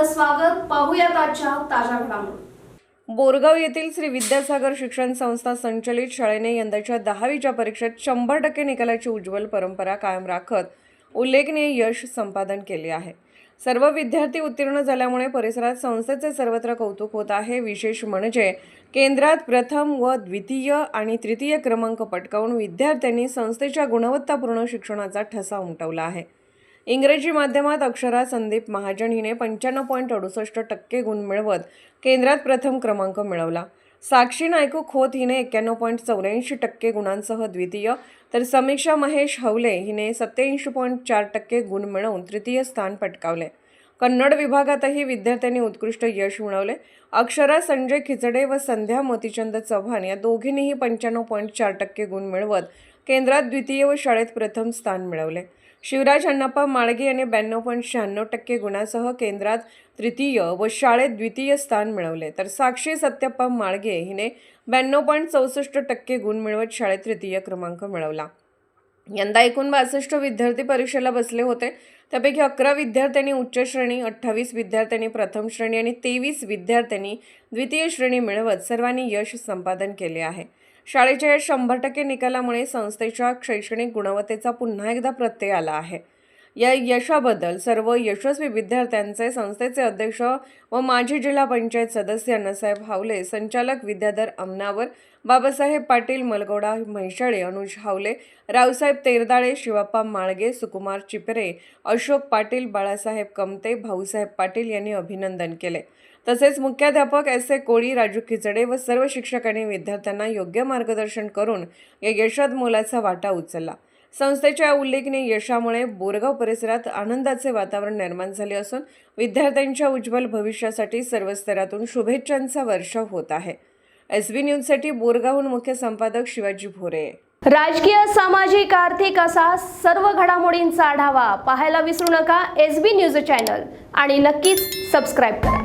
आपलं स्वागत. पाहूयात आजच्या ताज्या घडामोडी. बोरगाव येथील श्री विद्यासागर शिक्षण संस्था संचलित शाळेने यंदाच्या 10वीच्या परीक्षेत 100% निकालाची उज्ज्वल परंपरा कायम राखत उल्लेखनीय यश संपादन केले आहे. सर्व विद्यार्थी उत्तीर्ण झाल्यामुळे परिसरात संस्थेचे सर्वत्र कौतुक होत आहे. विशेष म्हणजे केंद्रात प्रथम व द्वितीय आणि तृतीय क्रमांक पटकावून विद्यार्थ्यांनी संस्थेच्या गुणवत्तापूर्ण शिक्षणाचा ठसा उमटवला आहे. इंग्रजी माध्यमात अक्षरा संदीप महाजन हिने 95.68% गुण मिळवत केंद्रात प्रथम क्रमांक मिळवला. साक्षी नायकू खोत हिने 91.84% गुणांसह द्वितीय, तर समीक्षा महेश हवले हिने 87.4% गुण मिळवून तृतीय स्थान पटकावले. कन्नड विभागातही विद्यार्थ्यांनी उत्कृष्ट यश मिळवले. अक्षरा संजय खिचडे व संध्या मोतीचंद चव्हाण या दोघींनीही 95.4% गुण मिळवत केंद्रात द्वितीय व शाळेत प्रथम स्थान मिळवले. शिवराज अण्णाप्पा माळगे यांनी 92.96% गुणासह केंद्रात तृतीय व शाळेत द्वितीय स्थान मिळवले, तर साक्षी सत्यप्पा माळगे हिने 92.64% गुण मिळवत शाळेत तृतीय क्रमांक मिळवला. यंदा एकूण 62 विद्यार्थी परीक्षेला बसले होते. त्यापैकी 11 विद्यार्थ्यांनी उच्च श्रेणी, 28 विद्यार्थ्यांनी प्रथम श्रेणी आणि 23 विद्यार्थ्यांनी द्वितीय श्रेणी मिळवत सर्वांनी यश संपादन केले आहे. शाळेच्या या 100% निकालामुळे संस्थेच्या शैक्षणिक गुणवत्तेचा पुन्हा एकदा प्रत्यय आला आहे. या यशाबद्दल सर्व यशस्वी विद्यार्थ्यांचे संस्थेचे अध्यक्ष व माजी जिल्हा पंचायत सदस्य अण्णासाहेब हावले, संचालक विद्याधर अमनावर, बाबासाहेब पाटील मलगोडा म्हैसाळे, अनुज हावले, रावसाहेब तेरदाळे, शिवाप्पा माळगे, सुकुमार चिपरे, अशोक पाटील, बाळासाहेब कमते, भाऊसाहेब पाटील यांनी अभिनंदन केले. तसेच मुख्याध्यापक S.A. कोळी, राजू खिचडे व सर्व शिक्षकांनी विद्यार्थ्यांना योग्य मार्गदर्शन करून या यशात मोलाचा वाटा उचलला. संस्थेच्या उल्लेखनीय यशामुळे बोरगाव परिसरात आनंदाचे वातावरण निर्माण झाले असून विद्यार्थ्यांच्या उज्ज्वल भविष्यासाठी सर्व स्तरातून शुभेच्छांचा वर्षाव होत आहे. SB न्यूजसाठी बोरगावहून मुख्य संपादक शिवाजी भोरे. राजकीय, सामाजिक, आर्थिक असा सर्व घडामोडींचा आढावा पाहायला विसरू नका SB न्यूज चॅनल आणि नक्कीच सबस्क्राईब करा.